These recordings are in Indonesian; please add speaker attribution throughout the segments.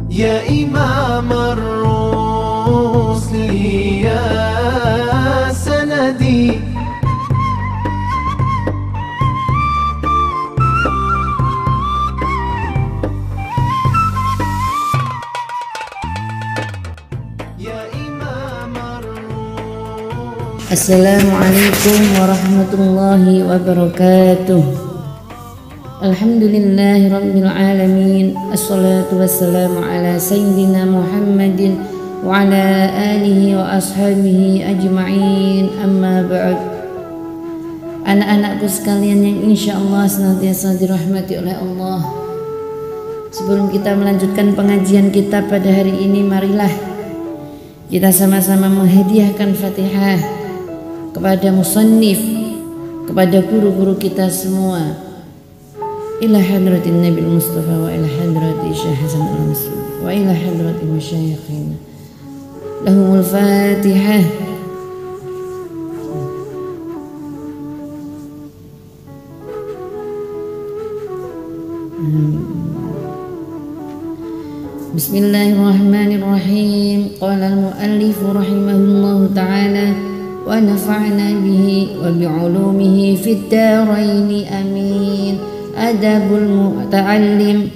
Speaker 1: يا إمام الرسل يا سندي يا إمام الرسل.
Speaker 2: Assalamualaikum warahmatullahi wabarakatuh. Alhamdulillahirabbil alamin. Assalatu wassalamu ala sayyidina Muhammadin wa ala alihi wa ashabihi ajma'in. Amma ba'd. Anak-anakku sekalian yang insyaallah senantiasa dirahmati oleh Allah. Sebelum kita melanjutkan pengajian kita pada hari ini, marilah kita sama-sama menghadiahkan Fatihah kepada musannif, kepada guru-guru kita semua, ila hadratin Nabi Mustafa wa ila hadrati Syekh Hasan al-Masri wa ila hadrati masyayikhina. Lahumul Fatihah. Bismillahirrahmanirrahim. Qala al-muallif rahimahullahu ta'ala wa nafa'na bihi wa bi'ulumihi fid dharaini amin. Adabul muta'allim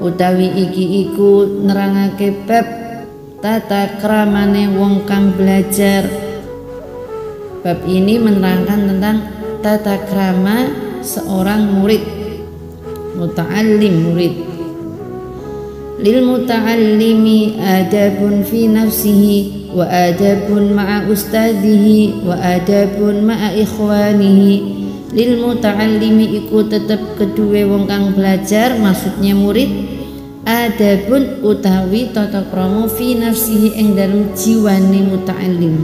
Speaker 2: utawi iki iku nerangake bab tata kramane wong kang belajar. Bab ini menerangkan tentang tata krama seorang murid, muta'allim, murid. Lil muta'allimi adabun fi nafsihi wa adabun ma'a ustadzihi wa adabun ma'a ikhwanihi. Lil muta'allimi iku tetep kedue wong kang belajar, maksudnya murid, adabun utawi tata krama fi nafsihi ing dalem jiwane muta'allim,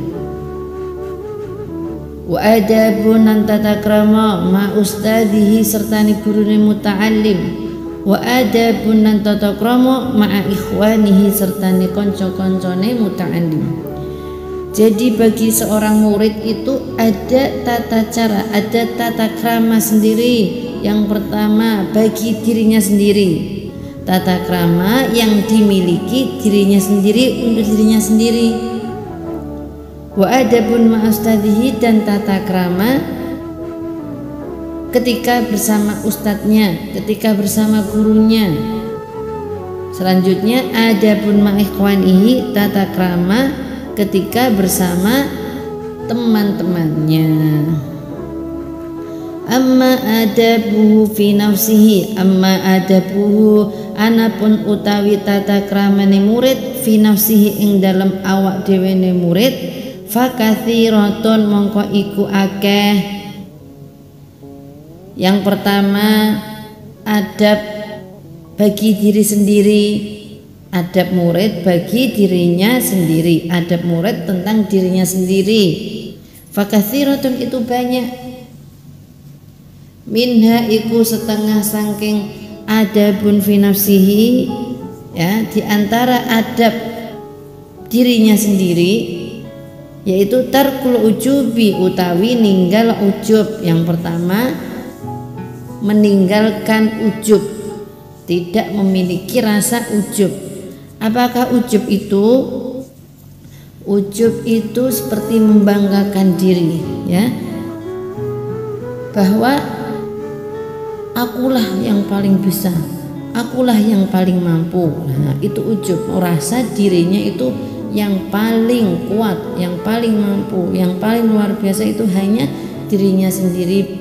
Speaker 2: wa adabun lan tata krama ma ustadzihi sertane gurune muta'allim, wa adabun lan tata krama ma'a ikhwanihi sertane kanca-kancane muta'allim. Jadi bagi seorang murid itu ada tata cara, ada tata krama sendiri. Yang pertama bagi dirinya sendiri, tata krama yang dimiliki dirinya sendiri untuk dirinya sendiri. Wa adabun ma'ustadhihi, dan tata krama ketika bersama ustadznya, ketika bersama gurunya. Selanjutnya adabun ma'ikhwanihi, tata krama ketika bersama teman-temannya. Amma adabuhu fi nafsihi, amma adabuhu anapun utawi tata kramane murid fi nafsihi ing dalam awak dhewene murid, fakatsiratun mongko iku akeh. Yang pertama adab bagi diri sendiri, adab murid bagi dirinya sendiri, adab murid tentang dirinya sendiri. Fakatsiratun itu banyak. Minha iku setengah saking adabun fi nafsihi, ya, di antara adab dirinya sendiri yaitu tarkul ujubi utawi ninggal ujub. Yang pertama meninggalkan ujub, tidak memiliki rasa ujub. Apakah ujub itu? Ujub itu seperti membanggakan diri, ya, bahwa akulah yang paling bisa, akulah yang paling mampu. Nah, itu ujub, merasa dirinya itu yang paling kuat, yang paling mampu, yang paling luar biasa, itu hanya dirinya sendiri,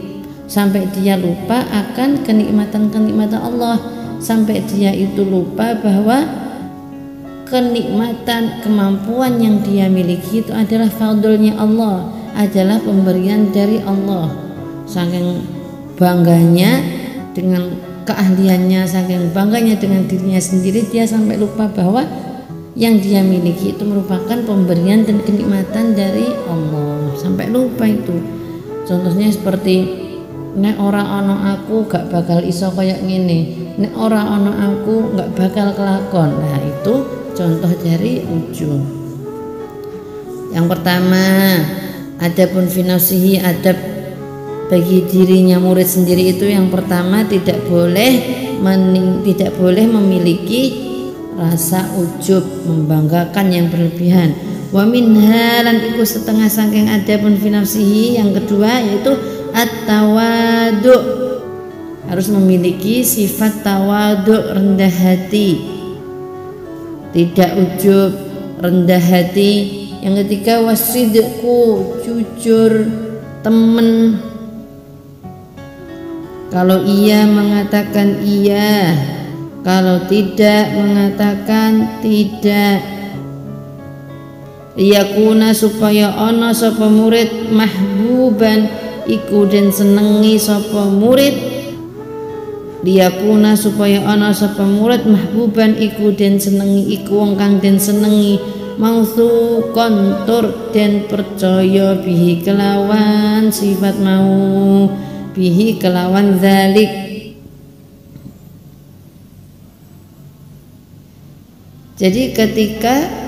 Speaker 2: sampai dia lupa akan kenikmatan-kenikmatan Allah, sampai dia itu lupa bahwa kenikmatan, kemampuan yang dia miliki itu adalah fadlnya Allah, adalah pemberian dari Allah. Saking bangganya dengan keahliannya, saking bangganya dengan dirinya sendiri, dia sampai lupa bahwa yang dia miliki itu merupakan pemberian dan kenikmatan dari Allah, sampai lupa itu. Contohnya seperti nek ora ono aku gak bakal iso kayak gini, nek ora ono aku gak bakal kelakon. Nah, itu contoh dari ujub. Yang pertama adabun fi nafsihi, adab bagi dirinya murid sendiri itu yang pertama tidak boleh memiliki rasa ujub, membanggakan yang berlebihan. Wa minha lan iku setengah saking adabun fi nafsihi, yang kedua yaitu at-tawadu, harus memiliki sifat tawadu, rendah hati, tidak ujub, rendah hati. Yang ketiga wasidqu, jujur, temen, kalau iya mengatakan iya, kalau tidak mengatakan tidak. Liyakuna supaya ana sapa murid mahbuban iku den senengi sapa murid. Liyakuna supaya ana sapa murid mahbuban iku den senengi, iku wong kang den senengi, mausuqon tur den percaya bihi kelawan sifat mau, bihi kelawan zalik. Jadi ketika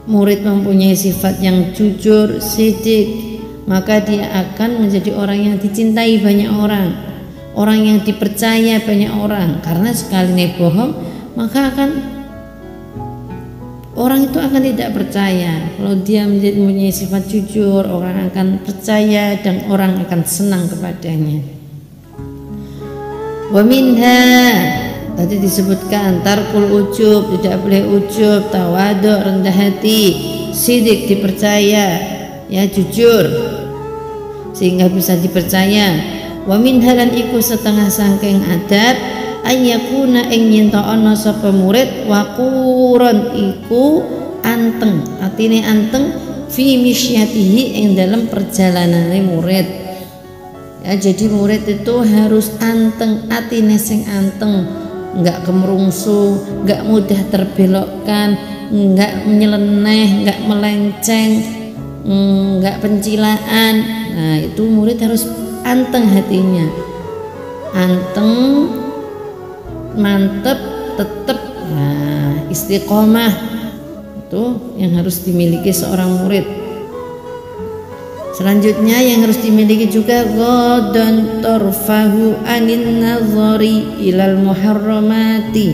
Speaker 2: murid mempunyai sifat yang jujur, sidik, maka dia akan menjadi orang yang dicintai banyak orang, orang yang dipercaya banyak orang. Karena sekali bohong, maka orang itu akan tidak percaya. Kalau dia mempunyai sifat jujur, orang akan percaya dan orang akan senang kepadanya. Wa minha, tadi disebutkan tarkul ujub, tidak boleh ujub, tawadu, rendah hati, sidik, dipercaya, ya jujur sehingga bisa dipercaya. Wa minha lan iku setengah saking adab ayyakuna ing nyenta ana sapa murid waquron iku anteng, atine anteng fi misyatihi ing dalam perjalanane murid. Ya, jadi murid itu harus anteng, atine sing anteng, enggak kemerungsu, enggak mudah terbelokkan, enggak menyeleneh, enggak melenceng, enggak pencilaan. Nah, itu murid harus anteng hatinya, anteng, mantep, tetep, nah, istiqomah, itu yang harus dimiliki seorang murid. Selanjutnya yang harus dimiliki juga ghodon torfahu anin nazari ilal muharramati.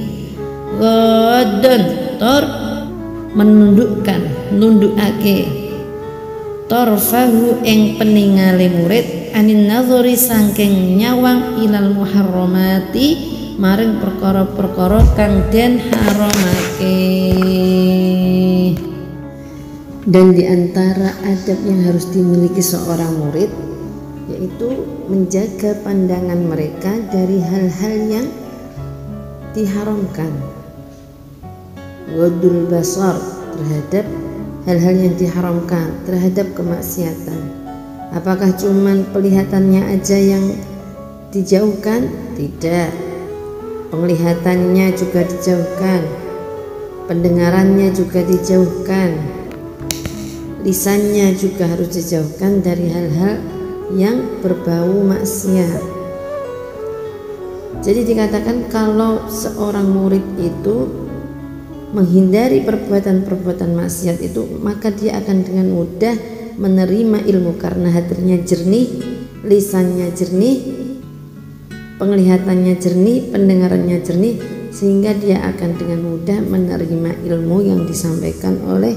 Speaker 2: Ghodon tor menundukkan, nundukake, torfahu ing peningale murid anin nazari saking nyawang ilal muharramati maring perkara-perkara kang den haramake. Dan diantara adab yang harus dimiliki seorang murid yaitu menjaga pandangan mereka dari hal-hal yang diharamkan. Ghadul basar, terhadap hal-hal yang diharamkan, terhadap kemaksiatan. Apakah cuman pelihatannya aja yang dijauhkan? Tidak. Penglihatannya juga dijauhkan, pendengarannya juga dijauhkan, lisannya juga harus dijauhkan dari hal-hal yang berbau maksiat. Jadi dikatakan kalau seorang murid itu menghindari perbuatan-perbuatan maksiat itu, maka dia akan dengan mudah menerima ilmu karena hatinya jernih, lisannya jernih, penglihatannya jernih, pendengarannya jernih, sehingga dia akan dengan mudah menerima ilmu yang disampaikan oleh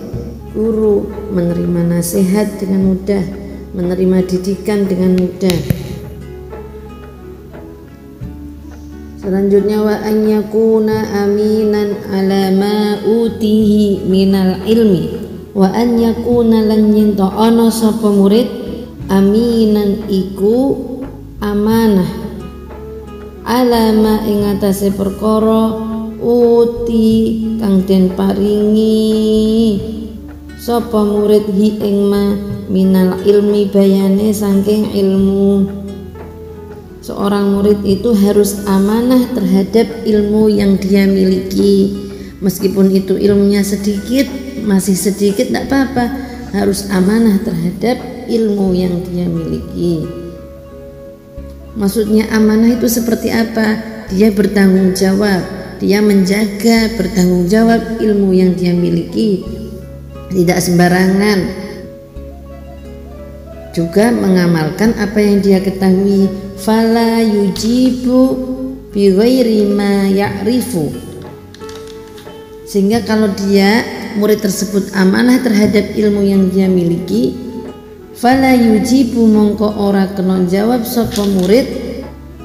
Speaker 2: guru, menerima nasihat dengan mudah, menerima didikan dengan mudah. Selanjutnya wa an yakuna aminan ala ma utihi minal ilmi, wa an yakuna lan nyento ana sapa murid aminan iku amanah ala ma ing atase perkara uti kang den paringi sapa murid hi ing ma minal ilmi bayane saking ilmu. Seorang murid itu harus amanah terhadap ilmu yang dia miliki, meskipun itu ilmunya sedikit, masih sedikit tidak apa-apa, harus amanah terhadap ilmu yang dia miliki. Maksudnya amanah itu seperti apa? Dia bertanggung jawab, dia menjaga, bertanggung jawab ilmu yang dia miliki, tidak sembarangan, juga mengamalkan apa yang dia ketahui. Fala yujibu bi ghairi ma ya'rifu, Sehingga kalau murid tersebut amanah terhadap ilmu yang dia miliki, fala yujibu mongko ora kena jawab sapa murid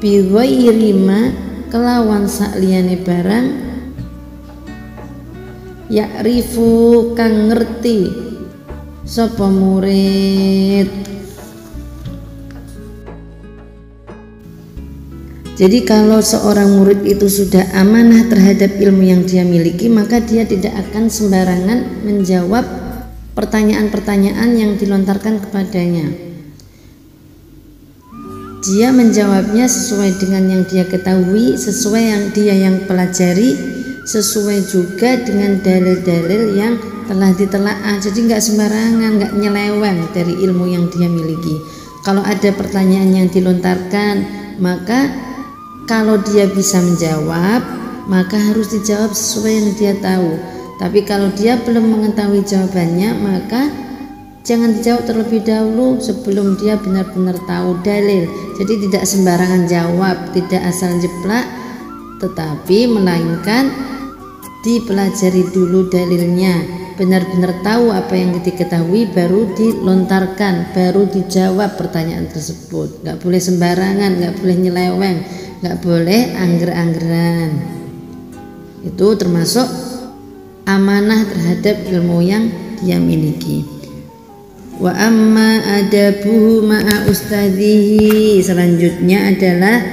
Speaker 2: bi ghairi ma kelawan sakliyane barang ya'rifu kang ngerti sapa murid. Jadi kalau seorang murid itu sudah amanah terhadap ilmu yang dia miliki, maka dia tidak akan sembarangan menjawab pertanyaan-pertanyaan yang dilontarkan kepadanya. Dia menjawabnya sesuai dengan yang dia ketahui, sesuai yang dia pelajari, sesuai juga dengan dalil-dalil yang telah ditelaah. Jadi nggak sembarangan, nggak nyeleweng dari ilmu yang dia miliki. Kalau ada pertanyaan yang dilontarkan, maka kalau dia bisa menjawab, maka harus dijawab sesuai yang dia tahu. Tapi kalau dia belum mengetahui jawabannya, maka jangan dijawab terlebih dahulu sebelum dia benar-benar tahu dalil. Jadi tidak sembarangan jawab, tidak asal jeplak, tetapi melainkan dipelajari dulu dalilnya, benar-benar tahu apa yang diketahui, baru dilontarkan, baru dijawab pertanyaan tersebut. Nggak boleh sembarangan, nggak boleh nyeleweng, nggak boleh angger-anggeran. Itu termasuk amanah terhadap ilmu yang dia miliki. Wa amma adabuhu ma'a ustadzihi, selanjutnya adalah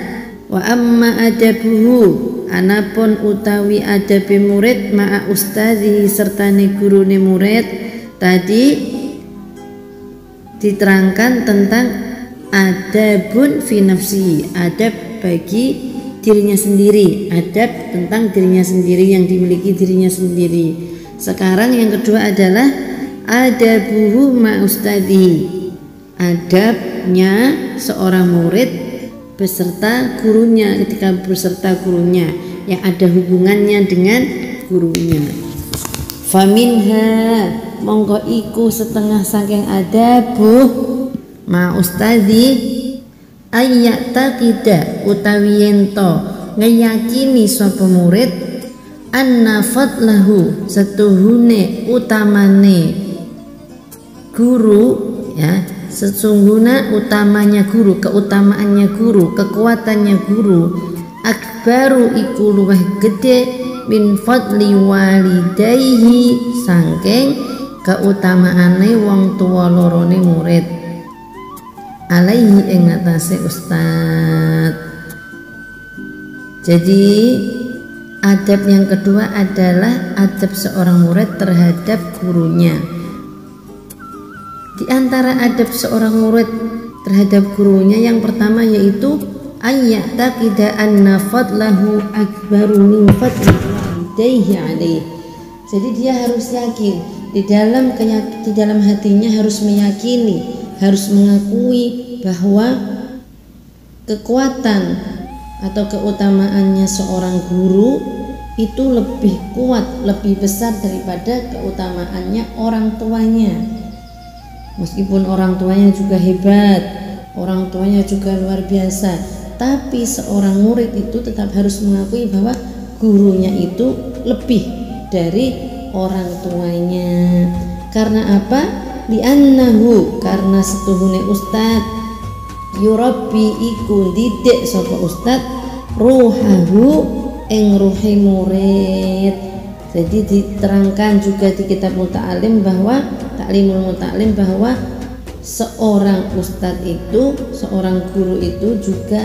Speaker 2: wa amma adabuhu, anapun utawi adabi murid ma'a ustadzihi sertane gurune murid. Tadi diterangkan tentang adabun fi nafsi, adab bagi dirinya sendiri, adab tentang dirinya sendiri yang dimiliki dirinya sendiri. Sekarang yang kedua adalah adabuhu ma ustadhi, adabnya seorang murid beserta gurunya, ketika beserta gurunya yang ada hubungannya dengan gurunya. Faminha, monggo iku setengah saking adabuh ma ustadhi ayat taqida utawi yento ngeyakini sapa murid anna fadlahu setuhune utamane guru, ya, sesungguhnya utamanya guru, keutamaannya guru, kekuatannya guru, akbaru iku luwih gede min fadli walidayhi saking keutamaane wong tuwa lorone murid alaihi ing atase ustad. Jadi adab yang kedua adalah adab seorang murid terhadap gurunya. Di antara adab seorang murid terhadap gurunya yang pertama yaitu ayat taqida anna fadlahu akbaru min fadli walidayhi alaihi. Jadi dia harus yakin, di dalam hatinya harus meyakini, harus mengakui bahwa kekuatan atau keutamaannya seorang guru itu lebih kuat, lebih besar daripada keutamaannya orang tuanya. Meskipun orang tuanya juga hebat, orang tuanya juga luar biasa, tapi seorang murid itu tetap harus mengakui bahwa gurunya itu lebih dari orang tuanya. Karena apa? Li'annahu, karena setuhune ustad yurabbi iku didik sapa ustad ruhahu ing ruhi murid. Jadi diterangkan juga di kitab Muta'alim bahwa Taklimul Muta'alim bahwa seorang ustad itu, seorang guru itu juga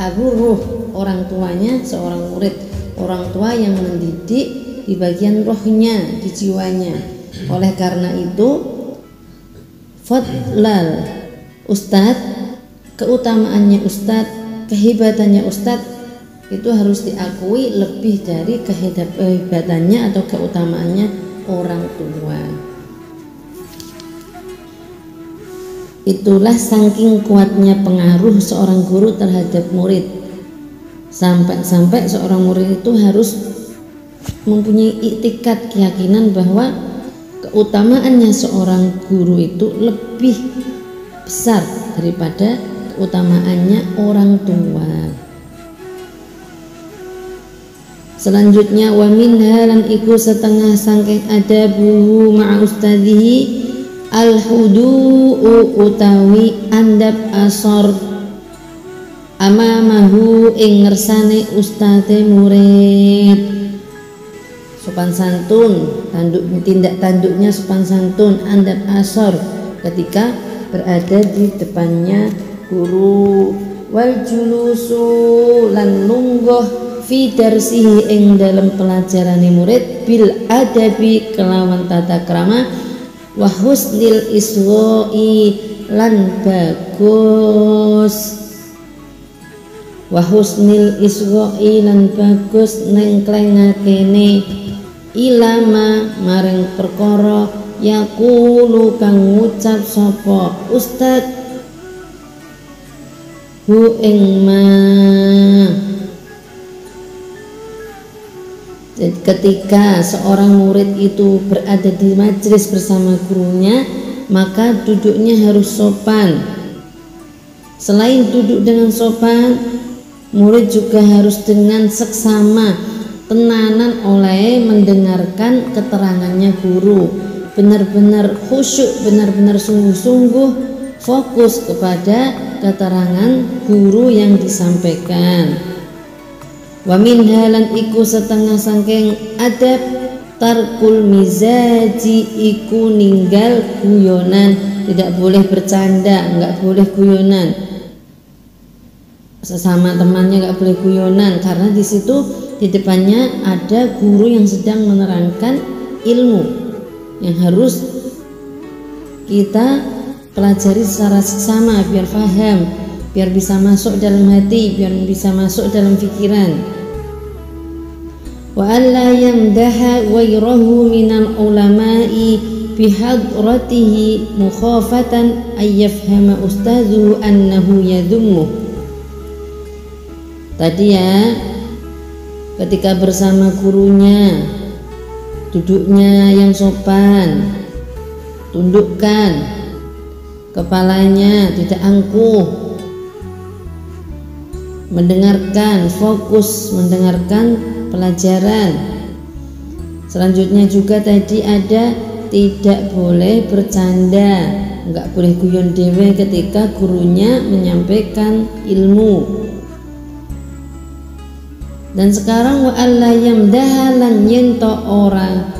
Speaker 2: abu ruh orang tuanya seorang murid, orang tua yang mendidik di bagian rohnya, di jiwanya. Oleh karena itu fadlal ustad, keutamaannya ustad, kehebatannya ustad itu harus diakui lebih dari kehebatannya atau keutamaannya orang tua. Itulah saking kuatnya pengaruh seorang guru terhadap murid, sampai-sampai seorang murid itu harus mempunyai iktikad, keyakinan bahwa keutamaannya seorang guru itu lebih besar daripada keutamaannya orang tua. Selanjutnya wa minha lan iku setengah sangking adabuhu ma'a ustadzihi al-hudu'u utawi andap asor amamahu ing ngersane ustadze murid. Sopan santun, tindak tanduknya sopan santun, andap asor ketika berada di depannya guru. Wal julusu lan lungguh fi darsihi ing dalam pelajaran murid bil adabi kelawan tata krama wa husnil iswa'i lan bagus nengklengakene ilama maring perkara yaqulu kang ngucap sapa ustad hu ing ma. Ketika seorang murid itu berada di majelis bersama gurunya, maka duduknya harus sopan. Selain duduk dengan sopan, murid juga harus dengan seksama tenanan oleh mendengarkan keterangannya guru, benar-benar khusyuk, benar-benar sungguh-sungguh fokus kepada keterangan guru yang disampaikan. Wa minha lan iku setengah sangking adab tarkul mizaji iku ninggal guyonan, tidak boleh bercanda, enggak boleh guyonan. Sesama temannya enggak boleh guyonan karena di situ di depannya ada guru yang sedang menerangkan ilmu yang harus kita pelajari secara seksama biar paham, biar bisa masuk dalam hati, biar bisa masuk dalam pikiran. Wa alla yamdaha ghayrahu minal ulama'i bihadratihi mukhafatan ayyafhama ustadzuhu annahu yadhummu. Tadi ya, ketika bersama gurunya duduknya yang sopan, tundukkan kepalanya, tidak angkuh, mendengarkan, fokus mendengarkan pelajaran. Selanjutnya juga tadi ada tidak boleh bercanda, enggak boleh guyon dewe ketika gurunya menyampaikan ilmu. Dan sekarang wa alla yamdahalan yento ora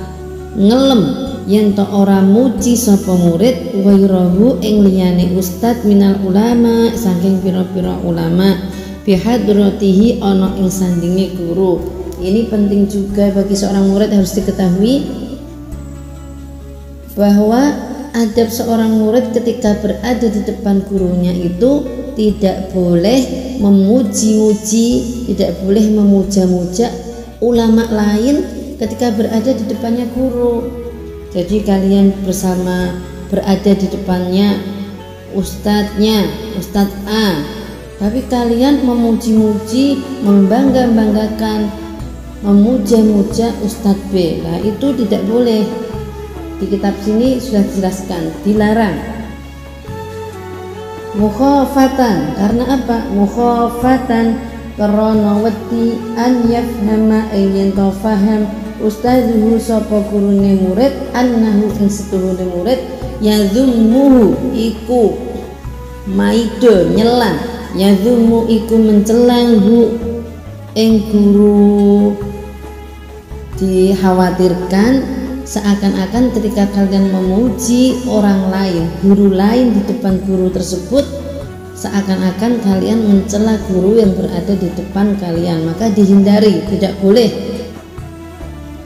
Speaker 2: ngelem, yento ora muji sapa murid wairahu ing liyane ustad minal ulama saking pira-pira ulama bihadratihi ana ing sandinge guru. Ini penting juga bagi seorang murid, harus diketahui bahwa adab seorang murid ketika berada di depan gurunya itu tidak boleh memuji-muji, tidak boleh memuja-muja ulama lain ketika berada di depannya guru. Jadi kalian bersama berada di depannya ustadznya, Ustadz A, tapi kalian memuji-muji, membangga-banggakan, memuja-muja Ustadz B. Nah itu tidak boleh. Di kitab sini sudah dijelaskan, dilarang. Mukhafatan, karena apa? Mukhafatan karena wedi an yafhama yen to faham ustadzuhu sapa gurune murid annahu ing setuhune murid yadzumuhu iku maido nyelan, yadzumu iku mencelang hu ing guru. Dikhawatirkan seakan-akan ketika kalian memuji orang lain, guru lain di depan guru tersebut, seakan-akan kalian mencela guru yang berada di depan kalian, maka dihindari, tidak boleh.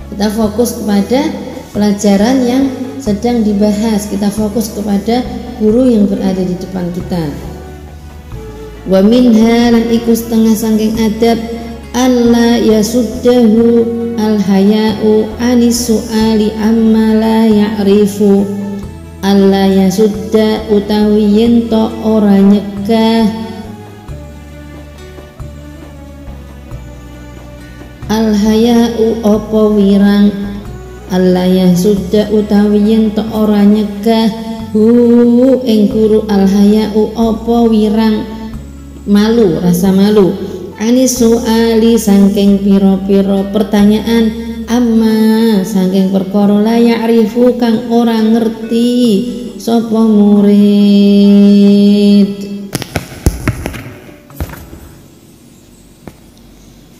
Speaker 2: Kita fokus kepada pelajaran yang sedang dibahas, kita fokus kepada guru yang berada di depan kita. Wa minha lan iku setengah saking adab alla yasuddahu al-haya'u anis su'ali amma la ya'rifu. Alla yasudda utawi yento ora nyegah al-haya'u apa wirang, alla yasudda utawi yento ora nyegah hu ing guru al-haya'u apa wirang, malu, rasa malu, Anis suali saking piro-piro pertanyaan, amma saking perkara la ya'rifu kang ora ngerti sapa murid.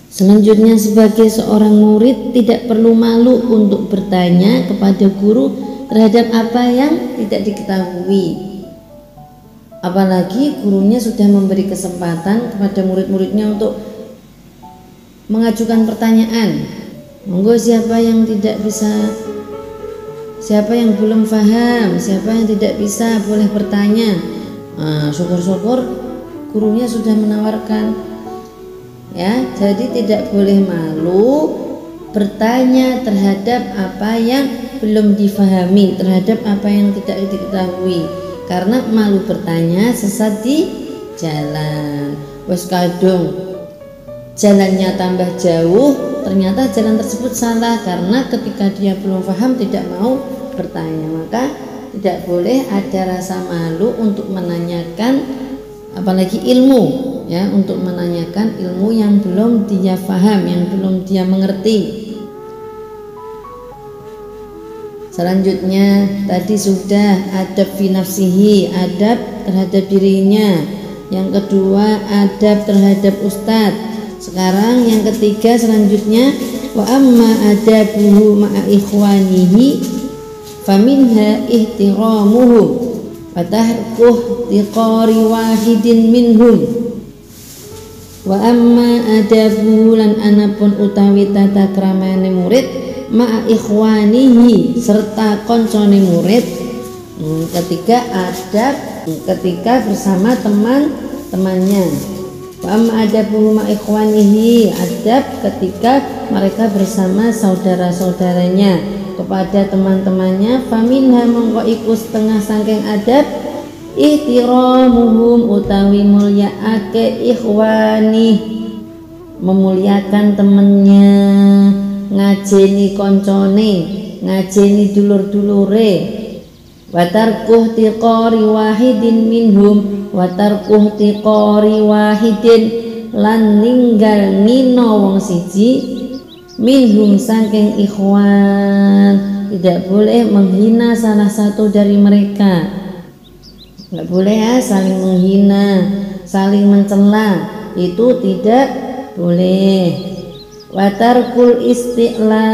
Speaker 2: Selanjutnya, sebagai seorang murid tidak perlu malu untuk bertanya kepada guru terhadap apa yang tidak diketahui. Apalagi gurunya sudah memberi kesempatan kepada murid-muridnya untuk mengajukan pertanyaan. Monggo, siapa yang tidak bisa, siapa yang belum paham, siapa yang tidak bisa boleh bertanya. Syukur-syukur gurunya sudah menawarkan. Ya, jadi tidak boleh malu bertanya terhadap apa yang belum difahami, terhadap apa yang tidak diketahui. Karena malu bertanya sesat di jalan. Wes kadung jalannya tambah jauh, ternyata jalan tersebut salah karena ketika dia belum paham tidak mau bertanya. Maka tidak boleh ada rasa malu untuk menanyakan, apalagi ilmu, ya, untuk menanyakan ilmu yang belum dia paham, yang belum dia mengerti. Selanjutnya tadi sudah adab fi nafsihi, adab terhadap dirinya. Yang kedua adab terhadap ustadz. Sekarang yang ketiga selanjutnya, wa amma adabuhu ma'a ikhwanihi faminha ihtiramuhu wa tahquh tiqari wahidin minhum. Wa amma adabuhu lan anapun utawi tata kramane murid ma'a ikhwanihi serta koncone murid. Ketiga adab ketika bersama teman-temannya. Wa amma adabuhu ma'a ikhwanihi, adab ketika mereka bersama saudara-saudaranya kepada teman-temannya. Faminha mongko iku setengah saking adab ihtiramuhum utawi mulyaake ikhwani, memuliakan temennya, ngajeni koncone, ngajeni dulur-dulure. Watarkuh tiqari wahidin minhum, watarkuh tiqari wahidin lan ninggal nino wong siji minhum saking ikhwan. Tidak boleh menghina salah satu dari mereka. Nggak boleh ya, saling menghina, saling mencela, itu tidak boleh. Watarkul isti'la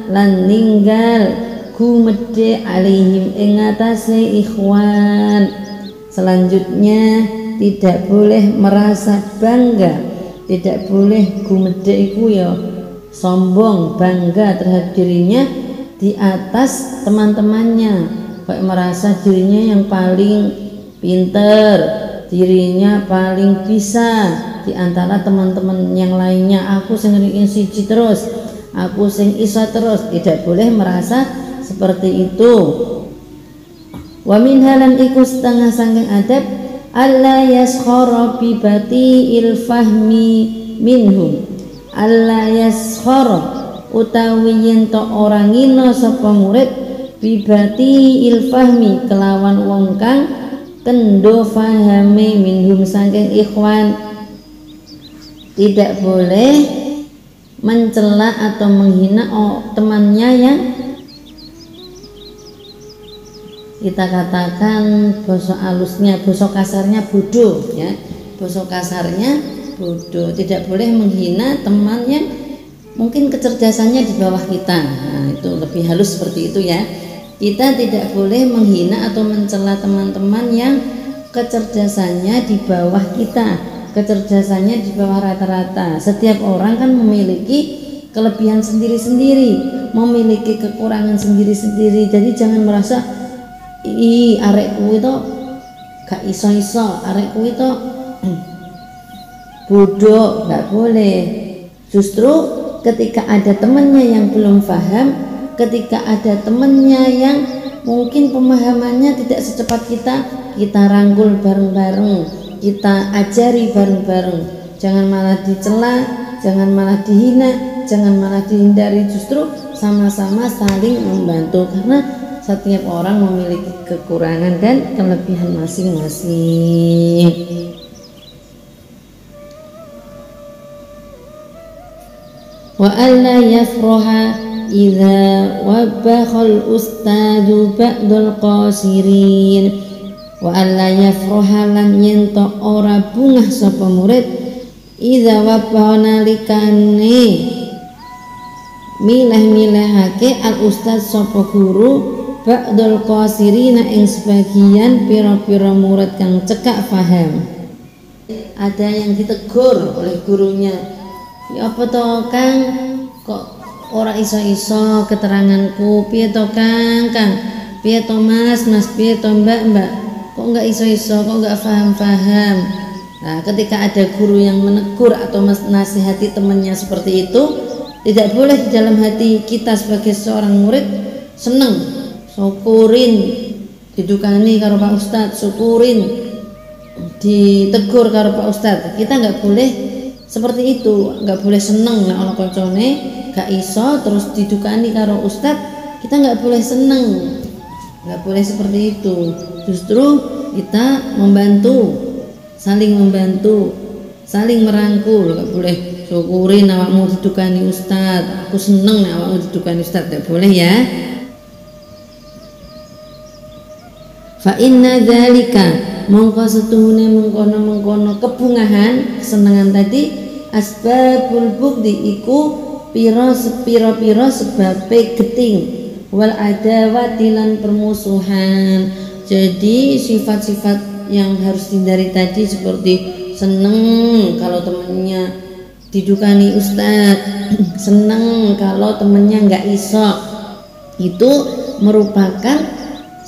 Speaker 2: lan ninggal gumede alaihim ing atase ikhwan. Selanjutnya tidak boleh merasa bangga, tidak boleh gumede iku ya sombong, bangga terhadap dirinya di atas teman-temannya. Kayak merasa dirinya yang paling pinter, dirinya paling bisa di antara teman-teman yang lainnya. Aku sing ngene siji terus, aku sing iso terus. Tidak boleh merasa seperti itu. Wa min halan iku setengah saking adab alla yaskhara bi bati'il fahmi minhum. Alla yaskhara utawi yen to ora ngina sapa murid bibati ilfahmi kelawan wong kang kendo fahame minhum saking ikhwan. Tidak boleh mencela atau menghina temannya yang kita katakan basa alusnya, basa kasarnya bodoh, ya, basa kasarnya bodoh. Tidak boleh menghina teman yang mungkin kecerdasannya di bawah kita. Nah, itu lebih halus seperti itu ya. Kita tidak boleh menghina atau mencela teman-teman yang kecerdasannya di bawah kita, kecerdasannya di bawah rata-rata. Setiap orang kan memiliki kelebihan sendiri-sendiri, memiliki kekurangan sendiri-sendiri. Jadi jangan merasa arekku itu gak iso-iso, arekku itu bodoh, gak boleh. Justru ketika ada temannya yang belum paham, ketika ada temannya yang mungkin pemahamannya tidak secepat kita rangkul bareng-bareng, kita ajari bareng-bareng. Jangan malah dicela, jangan malah dihina, jangan malah dihindari. Justru sama-sama saling membantu, karena setiap orang memiliki kekurangan dan kelebihan masing-masing. wa alla yafraha idza wabakhal ustadu ba'dul qasirin wa alla yafraha lan yen to ora bungah sapa murid idza wabana likane milih-milihake al ustad sapa guru ba'dul qasirina ing sebagian pira-pira murid kang cekak paham. Ada yang ditegur oleh gurunya, ya apa to Kang, kok ora iso-iso keteranganku, piye to Kang, piye to Mas, piye to Mbak, kok enggak iso-iso, kok enggak paham-paham. Nah, ketika ada guru yang menegur atau nasihati temannya seperti itu, tidak boleh di dalam hati kita sebagai seorang murid seneng, syukurin, didukani karo Pak Ustadz, syukurin, ditegur karo Pak Ustadz. Kita nggak boleh seperti itu, nggak boleh seneng nah ono koncone gak iso terus didukani karo Ustadz. Kita nggak boleh seneng, nggak boleh seperti itu. Justru kita membantu, saling membantu, saling merangkul. Nggak boleh syukurin awakmu didukani Ustadz, aku seneng nek awakmu didukani Ustadz, tidak boleh ya. Fa inna dzalika mongko setuhune mengkono-mengkono kebungahan kesenangan tadi asbabul bugdi iku pira-pira sebabe geting wal adawati lan permusuhan. Jadi sifat-sifat yang harus dihindari tadi seperti seneng kalau temennya didukani Ustadz, seneng kalau temennya nggak iso, itu merupakan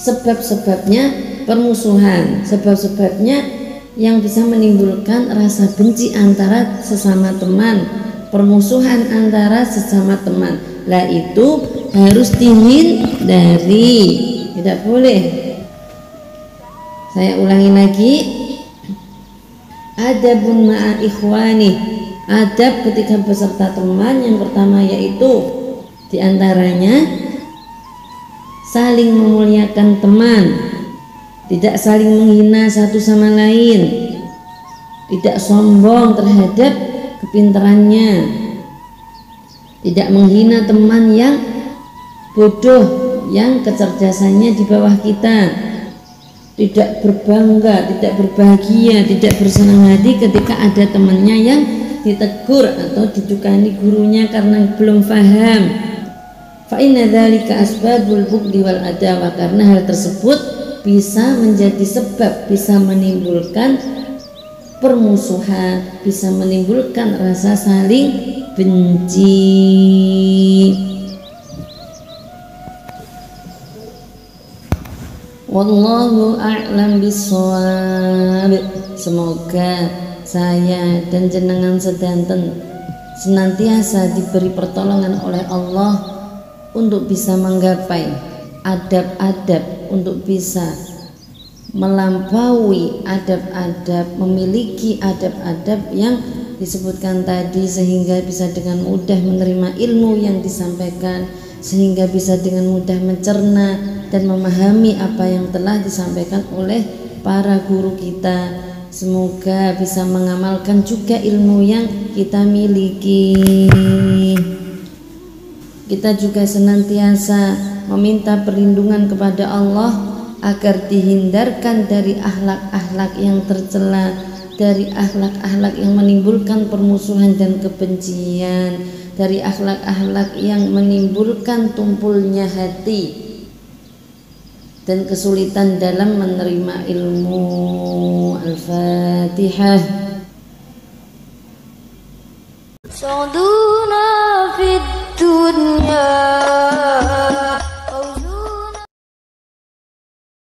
Speaker 2: sebab-sebabnya permusuhan, sebab-sebabnya yang bisa menimbulkan rasa benci antara sesama teman, permusuhan antara sesama teman. Lah itu harus dihindari, tidak boleh. Saya ulangi lagi, adabun ma'a ikhwani. Adab ketika beserta teman yang pertama yaitu diantaranya saling memuliakan teman, tidak saling menghina satu sama lain, tidak sombong terhadap kepintarannya, tidak menghina teman yang bodoh, yang kecerdasannya di bawah kita, tidak berbangga, tidak berbahagia, tidak bersenang hati ketika ada temannya yang ditegur atau didukani gurunya karena belum paham. Fa inna dzalika asbabul bugdi wal adawa, karena hal tersebut bisa menjadi sebab, bisa menimbulkan permusuhan, bisa menimbulkan rasa saling benci. Wallahu a'lam bishawab. Semoga saya dan jenengan sedanten senantiasa diberi pertolongan oleh Allah untuk bisa menggapai adab-adab, untuk bisa melampaui adab-adab, memiliki adab-adab yang disebutkan tadi, sehingga bisa dengan mudah menerima ilmu yang disampaikan, sehingga bisa dengan mudah mencerna dan memahami apa yang telah disampaikan oleh para guru kita. Semoga bisa mengamalkan juga ilmu yang kita miliki. Kita juga senantiasa meminta perlindungan kepada Allah agar dihindarkan dari akhlak-akhlak yang tercela, dari akhlak-akhlak yang menimbulkan permusuhan dan kebencian, dari akhlak-akhlak yang menimbulkan tumpulnya hati dan kesulitan dalam menerima ilmu. Al-Fatihah.